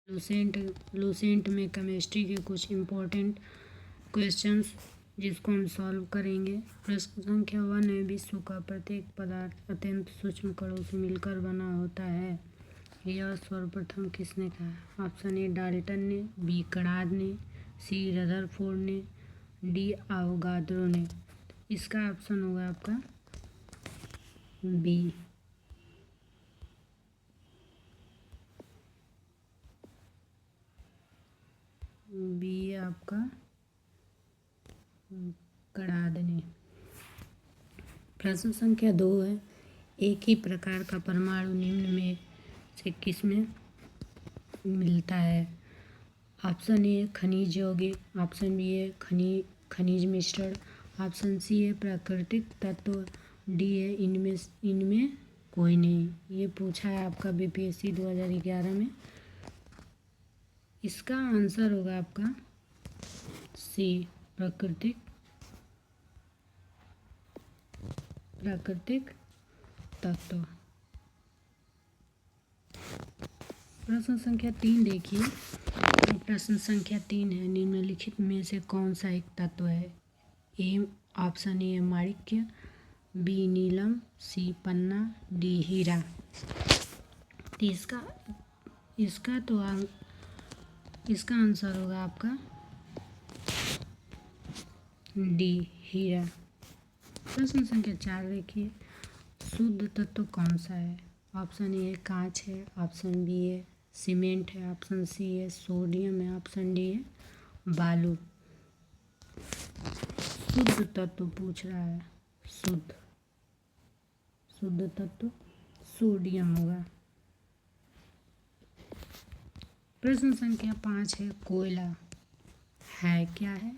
Lucent में chemistry के कुछ इम्पोर्टेंट क्वेश्चंस जिसको हम सॉल्व करेंगे। प्रश्न संख्या 1 है, विश्व का प्रत्येक पदार्थ अत्यंत सूक्ष्म कणों से मिलकर बना होता है। यह सर्वप्रथम किसने कहा? ऑप्शन ए डाल्टन ने, बी कणाद ने, सी रदरफोर्ड ने, डी आवोगाद्रो ने। इसका ऑप्शन होगा आपका बी। बी आपका कणाद ने। प्रश्न संख्या 2 है, एक ही प्रकार का परमाणु निम्न में से किसमें मिलता है? ऑप्शन ए खनिज यौगिक, ऑप्शन बी है खनिज मिश्रण, ऑप्शन सी है प्राकृतिक तत्व, डी है इनमें कोई नहीं। ये पूछा है आपका बीपीएससी 2011 में। इसका आंसर होगा आपका सी प्राकृतिक तत्व। प्रश्न संख्या 3 देखिए। प्रश्न संख्या 3 है, निम्नलिखित में से कौन सा एक तत्व है? ए ऑप्शन ए माणिक्य, बी नीलम, सी पन्ना, डी हीरा। तो इसका आंसर होगा आपका डी हीरा। प्रश्न संख्या 4 देखिए, शुद्ध तत्व कौन सा है? ऑप्शन ए कांच है, ऑप्शन बी है सीमेंट है, ऑप्शन सी है सोडियम है, ऑप्शन डी है बालू। शुद्ध तत्व पूछ रहा है, शुद्ध तत्व सोडियम होगा। प्रश्न संख्या 5 है, कोयला है क्या है?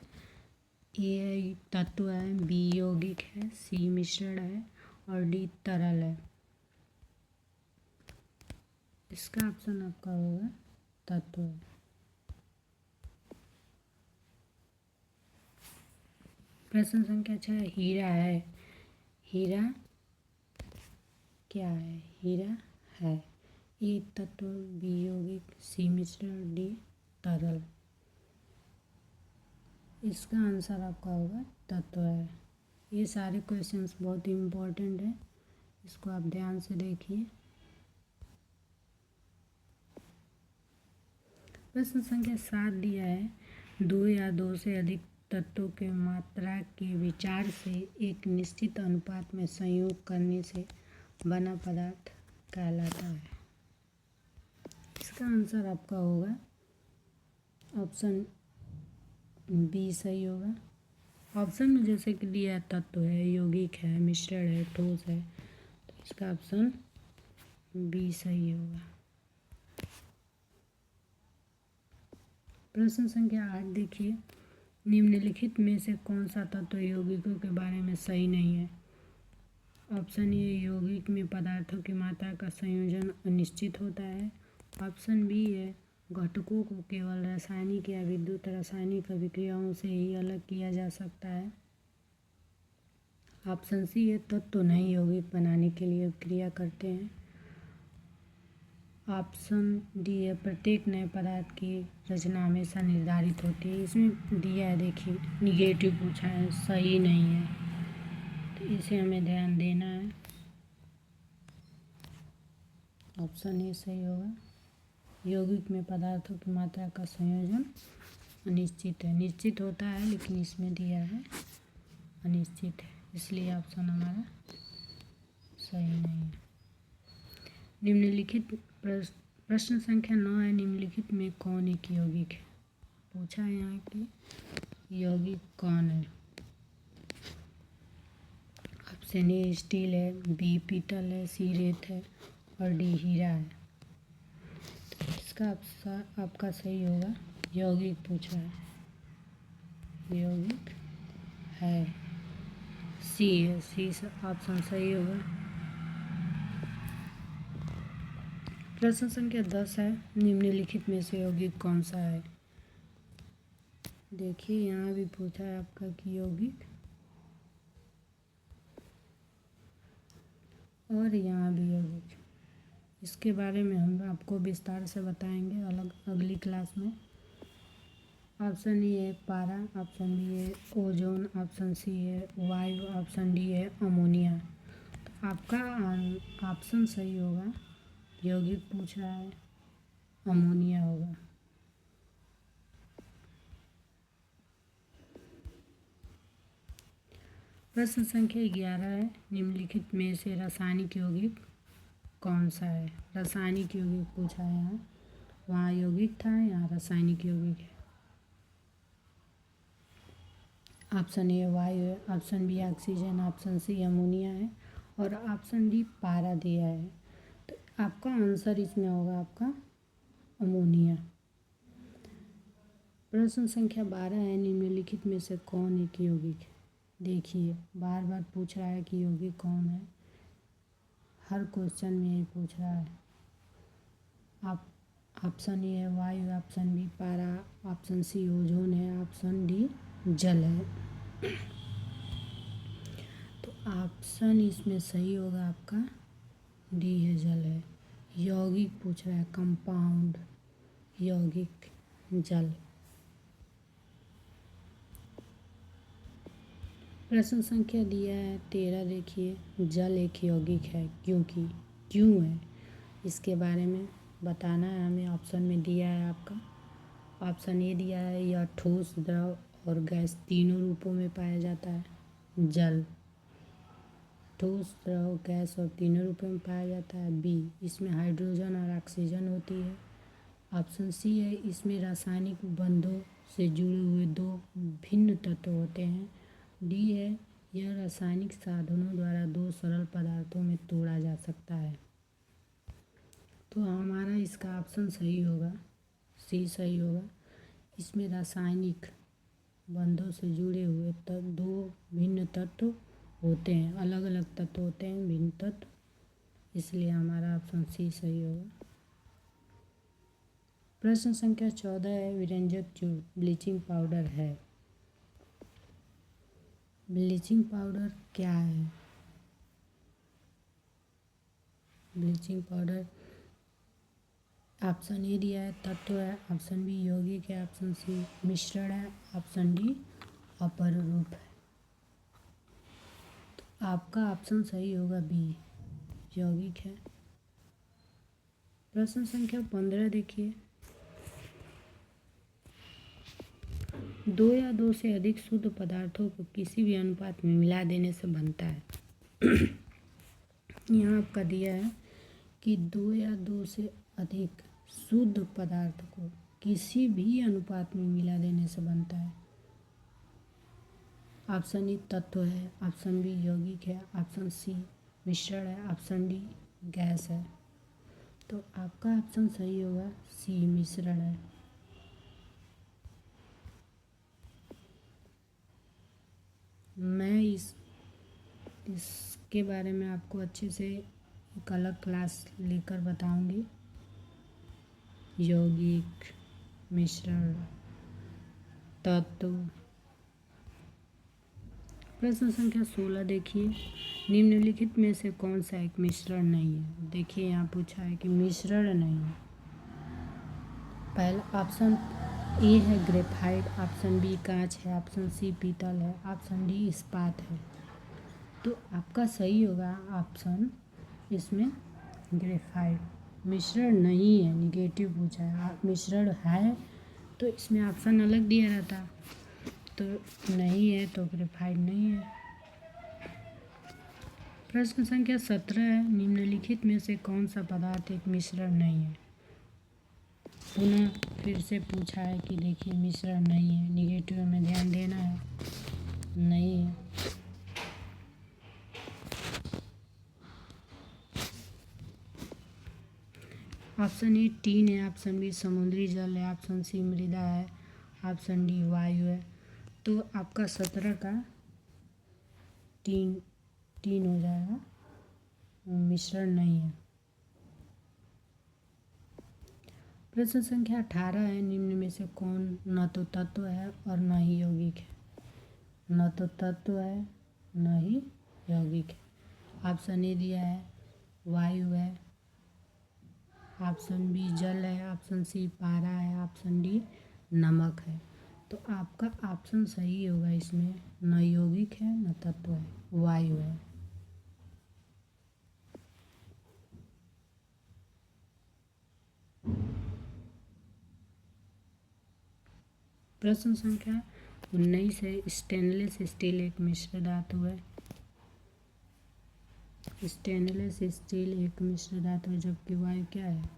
ए तत्व है, बी यौगिक है, सी मिश्रण है और डी तरल है। इसका ऑप्शन आपका होगा तत्व। प्रश्न संख्या 6, हीरा है। हीरा क्या है? हीरा है, ए तत्व, बी यौगिक, सी मिश्रण, डी तरल। इसका आंसर आपका होगा तत्व है। ये सारे क्वेश्चंस बहुत ही इम्पोर्टेंट हैं, इसको आप ध्यान से देखिए। प्रश्न संख्या 7 दिया है, 2 या 2 से अधिक तत्वों के मात्रा के विचार से एक निश्चित अनुपात में संयोग करने से बना पदार्थ कहलाता है। इसका आंसर आपका होगा ऑप्शन बी सही होगा। ऑप्शन में जैसे कि दिया तत्व है, यौगिक है, मिश्रण है, ठोस है, तो इसका ऑप्शन बी सही होगा। प्रश्न संख्या 8 देखिए, निम्नलिखित में से कौन सा तत्व यौगिकों के बारे में सही नहीं है? ऑप्शन ए यौगिक में पदार्थों की मात्रा का संयोजन अनिश्चित होता है, ऑप्शन बी है घटकों को केवल रासायनिक या विद्युत रासायनिक अभिक्रियाओं से ही अलग किया जा सकता है, ऑप्शन सी है तत्व नए यौगिक बनाने के लिए अभिक्रिया करते हैं, ऑप्शन डी है प्रत्येक नए पदार्थ की रचना हमेशा निर्धारित होती है। इसमें दिया है देखिए निगेटिव पूछा है, सही नहीं है, तो इसे हमें ध्यान देना है। ऑप्शन ए सही होगा, यौगिक में पदार्थों की मात्रा का संयोजन अनिश्चित है। निश्चित होता है लेकिन इसमें दिया है अनिश्चित है, इसलिए ऑप्शन हमारा सही नहीं है। निम्नलिखित प्रश्न संख्या 9 है, निम्नलिखित में कौन एक यौगिक है? पूछा है यहाँ कि यौगिक कौन है? ऑप्शन ए स्टील है, बी पीतल है, सी रेत है और डी हीरा है। तो इसका आपका सही होगा, यौगिक पूछा है, यौगिक है, सी है, सी ऑप्शन सही होगा। प्रश्न संख्या 10 है, निम्नलिखित में से यौगिक कौन सा है? देखिए यहाँ भी पूछा है आपका कि यौगिक, और यहाँ भी यौगिक। इसके बारे में हम आपको विस्तार से बताएंगे अगले क्लास में। ऑप्शन ए है पारा, ऑप्शन बी है ओजोन, ऑप्शन सी है वायु, ऑप्शन डी है अमोनिया। तो आपका ऑप्शन सही होगा, यौगिक पूछ रहा है, अमोनिया होगा। प्रश्न संख्या 11 है, निम्नलिखित में से रासायनिक यौगिक कौन सा है। रासायनिक यौगिक पूछा है यहाँ, वहाँ यौगिक था, यहाँ रासायनिक यौगिक है। ऑप्शन ए वायु है, option B oxygen, option C ammonia है और ऑप्शन डी पारा दिया है। तो आपका आंसर इसमें होगा आपका अमोनिया। प्रश्न संख्या 12 है, निम्नलिखित में से कौन एक यौगिक है। देखिए बार बार पूछ रहा है कि यौगिक कौन है, हर क्वेश्चन में यही पूछ रहा है। आप ऑप्शन ए है वायु, ऑप्शन बी पारा, ऑप्शन सी ओजोन है, ऑप्शन डी जल है। तो ऑप्शन इसमें सही होगा आपका डी है, जल है। यौगिक पूछ रहा है, कंपाउंड यौगिक जल। प्रश्न संख्या दिया है 13, देखिए जल एक यौगिक है क्योंकि, क्यों है इसके बारे में बताना है हमें। ऑप्शन में दिया है आपका, ऑप्शन ए दिया है, यह ठोस द्रव और गैस तीनों रूपों में पाया जाता है। जल ठोस द्रव गैस और तीनों रूपों में पाया जाता है। बी, इसमें हाइड्रोजन और ऑक्सीजन होती है। ऑप्शन सी है, इसमें रासायनिक बंधों से जुड़े हुए दो भिन्न तत्व होते हैं। डी है, यह रासायनिक साधनों द्वारा दो सरल पदार्थों में तोड़ा जा सकता है। तो हमारा इसका ऑप्शन सही होगा, सी सही होगा। इसमें रासायनिक बंधों से जुड़े हुए दो भिन्न तत्व होते हैं, अलग अलग तत्व होते हैं, भिन्न तत्व, इसलिए हमारा ऑप्शन सी सही होगा। प्रश्न संख्या 14 है, विरंजक जो ब्लीचिंग पाउडर है। ब्लीचिंग पाउडर क्या है। ब्लीचिंग पाउडर ऑप्शन ए दिया है तत्व है, ऑप्शन बी यौगिक है, ऑप्शन सी मिश्रण है, ऑप्शन डी अपर रूप है। तो आपका ऑप्शन सही होगा बी, यौगिक है। प्रश्न संख्या 15 देखिए, दो या दो से अधिक शुद्ध पदार्थों को किसी भी अनुपात में मिला देने से बनता है। यहाँ आपका दिया है कि दो या दो से अधिक शुद्ध पदार्थ को किसी भी अनुपात में मिला देने से बनता है। ऑप्शन ए तत्व है, ऑप्शन बी यौगिक है, ऑप्शन सी मिश्रण है, ऑप्शन डी गैस है। तो आपका ऑप्शन सही होगा सी, मिश्रण है। मैं इसके बारे में आपको अच्छे से एक अलग क्लास लेकर बताऊंगी। यौगिक, मिश्रण, तत्व। प्रश्न संख्या 16 देखिए, निम्नलिखित में से कौन सा एक मिश्रण नहीं है। देखिए यहाँ पूछा है कि मिश्रण नहीं है। पहला ऑप्शन ए है ग्रेफाइट, ऑप्शन बी कांच है, ऑप्शन सी पीतल है, ऑप्शन डी इस्पात है। तो आपका सही होगा ऑप्शन इसमें ग्रेफाइट। मिश्रण नहीं है, निगेटिव पूछा है। मिश्रण है तो इसमें ऑप्शन अलग दिया रहता, तो नहीं है तो ग्रेफाइट नहीं है। प्रश्न संख्या 17 है, निम्नलिखित में से कौन सा पदार्थ एक मिश्रण नहीं है। पुनः फिर से पूछा है कि देखिए मिश्रण नहीं है, निगेटिव में ध्यान देना है, नहीं है। ऑप्शन ए टीन है, ऑप्शन बी समुद्री जल है, ऑप्शन सी मृदा है, ऑप्शन डी वायु है। तो आपका 17 का टीन हो जाएगा, मिश्रण नहीं है। प्रश्न संख्या 18 है, निम्न में से कौन न तो तत्व है और न ही यौगिक है। न तो तत्व है न ही यौगिक है। ऑप्शन ए दिया है वायु है, ऑप्शन बी जल है, ऑप्शन सी पारा है, ऑप्शन डी नमक है। तो आपका ऑप्शन सही होगा इसमें, न यौगिक है न तत्व है, वायु है। प्रश्न संख्या 19 है, स्टेनलेस स्टील एक मिश्र धातु है। स्टेनलेस स्टील एक मिश्र धातु है, जबकि वायु क्या है?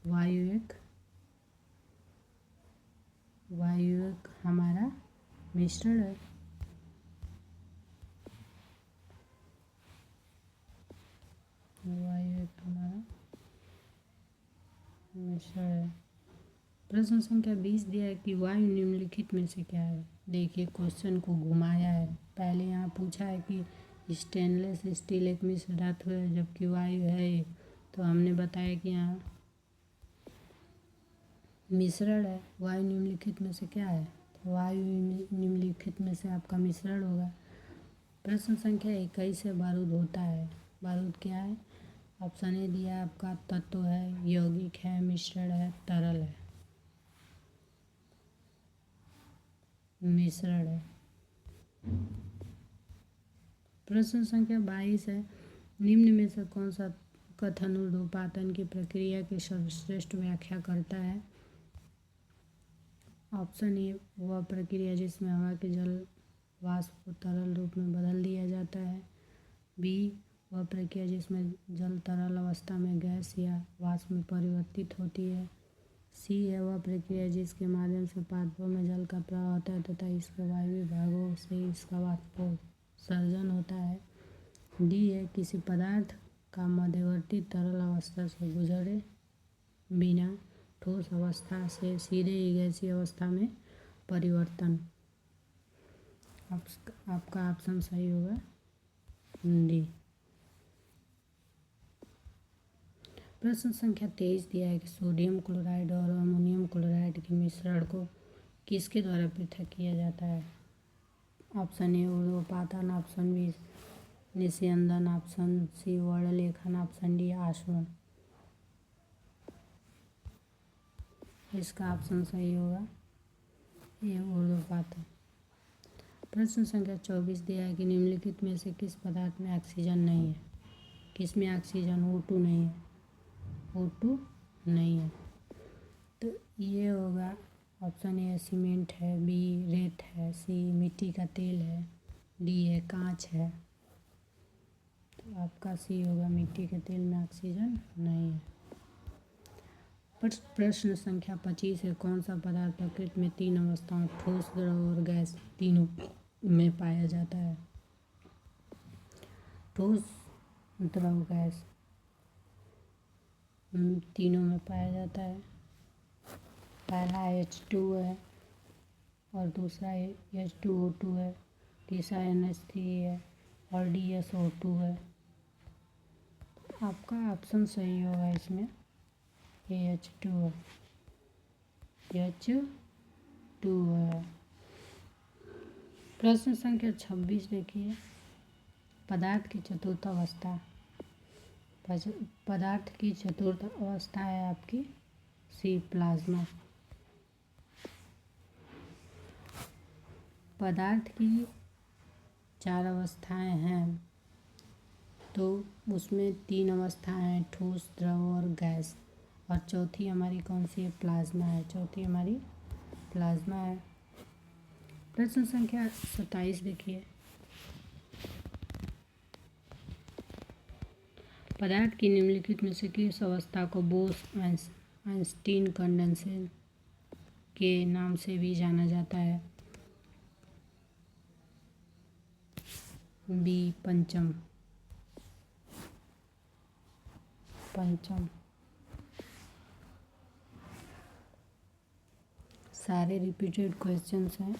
वायु एक हमारा मिश्रण है। वायु एक हमारा मिश्रण है। प्रश्न संख्या 20 दिया है कि वायु निम्नलिखित में से क्या है। देखिए क्वेश्चन को घुमाया है। पहले यहाँ पूछा है कि स्टेनलेस स्टील एक मिश्र धातु है, जबकि वायु है एक। तो हमने बताया कि यहाँ मिश्रण है। वायु निम्नलिखित में से क्या है? तो वायु निम्नलिखित में से आपका मिश्रण होगा। प्रश्न संख्या 21 से बारूद होता है। बारूद क्या है? ऑप्शन ए दिया आपका तत्व है, यौगिक है, मिश्रण है, तरल है। मिश्रण है। प्रश्न संख्या 22 है, निम्न में से कौन सा कथन ऊर्ध्वपातन की प्रक्रिया की सर्वश्रेष्ठ व्याख्या करता है? ऑप्शन ए वह प्रक्रिया जिसमें हवा के जल वाष्प को तरल रूप में बदल दिया जाता है। बी वह प्रक्रिया जिसमें जल तरल अवस्था में गैस या वाष्प में परिवर्तित होती है। सी है वह प्रक्रिया जिसके माध्यम से पात्रों में जल का प्रवाह होता है तथा इसके वायवीय भागों से इसका वाष्पोत्सर्जन होता है। डी है किसी पदार्थ का मध्यवर्ती तरल अवस्था से गुजरे बिना ठोस अवस्था से सीधे ही गैसीय अवस्था में परिवर्तन। आपका ऑप्शन सही होगा डी। प्रश्न संख्या 23 दिया है कि सोडियम क्लोराइड और अमोनियम क्लोराइड के मिश्रण को किसके द्वारा पृथक किया जाता है? ऑप्शन ए ऊर्ध्वपातन, ऑप्शन बी निस्यंदन, ऑप्शन सी वर्णलेखन, ऑप्शन डी आसवन। इसका ऑप्शन सही होगा ये ऊर्ध्वपातन। प्रश्न संख्या 24 दिया है कि निम्नलिखित में से किस पदार्थ में ऑक्सीजन नहीं है? किसमें ऑक्सीजन O2 नहीं है? O2 नहीं है। तो ये होगा ऑप्शन ए सीमेंट है, बी रेत है, सी मिट्टी का तेल है, डी है कांच है। तो आपका सी होगा, मिट्टी के तेल में ऑक्सीजन नहीं है। प्रश्न संख्या 25 है, कौन सा पदार्थ प्रकृति में 3 अवस्थाओं ठोस, द्रव और गैस तीनों में पाया जाता है? ठोस, द्रव, गैस तीनों में पाया जाता है। पहला H2 है और दूसरा H2O2 है, तीसरा NH3 है और DSO2 है। आपका ऑप्शन सही होगा इसमें H2 है। H2 है। प्रश्न संख्या 26 देखिए, पदार्थ की चतुर्थ अवस्था। पदार्थ की चतुर्थ अवस्था है आपकी सी प्लाज्मा। पदार्थ की 4 अवस्थाएं हैं, तो उसमें 3 अवस्थाएं हैं ठोस, द्रव और गैस, और चौथी हमारी कौन सी है? प्लाज्मा है। चौथी हमारी प्लाज्मा है। प्रश्न संख्या 27 देखिए, पदार्थ की निम्नलिखित में से किस अवस्था को बोस-आइंस्टीन कंडेंसेशन के नाम से भी जाना जाता है? बी पंचम। सारे रिपीटेड क्वेश्चंस हैं,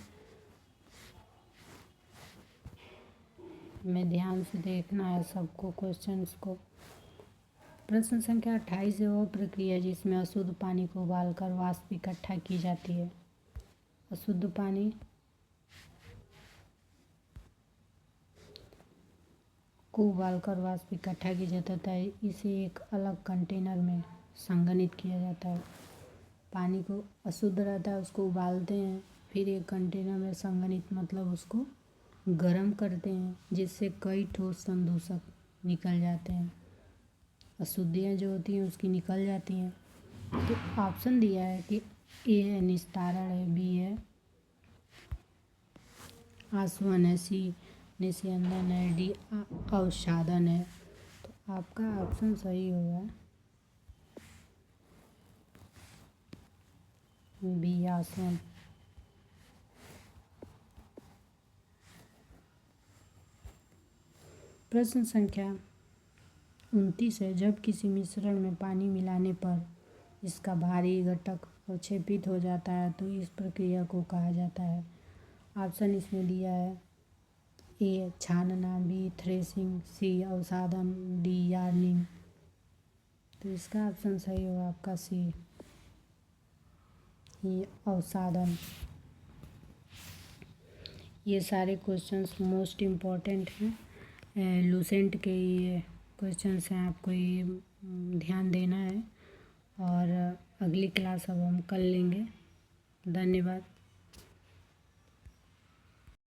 में ध्यान से देखना है सबको क्वेश्चंस को। प्रश्न संख्या 28 है, वो प्रक्रिया जिसमें अशुद्ध पानी को उबालकर वाष्प इकट्ठा की जाती है। अशुद्ध पानी को उबालकर वाष्प इकट्ठा की जाता है, इसे एक अलग कंटेनर में संघनित किया जाता है। पानी को अशुद्ध रहता है उसको उबालते हैं, फिर एक कंटेनर में संघनित मतलब उसको गर्म करते हैं, जिससे कई ठोस संदूषक निकल जाते हैं, अशुद्धियाँ जो होती हैं उसकी निकल जाती हैं। तो ऑप्शन दिया है कि ए है निस्तारण है, बी है आसवन है, सी निस्यंदन है, डी अवसादन है। तो आपका ऑप्शन सही होगा बी आसवन। प्रश्न संख्या 29 है, जब किसी मिश्रण में पानी मिलाने पर इसका भारी घटक अवक्षेपित हो जाता है तो इस प्रक्रिया को कहा जाता है। ऑप्शन इसमें दिया है ए छानना, बी थ्रेसिंग, सी अवसादन, डी यार्निंग। तो इसका ऑप्शन सही होगा आपका सी, ये अवसादन। ये सारे क्वेश्चंस मोस्ट इम्पॉर्टेंट हैं, लूसेंट के ये क्वेश्चंस हैं, आपको ये ध्यान देना है। और अगली क्लास अब हम कल लेंगे। धन्यवाद।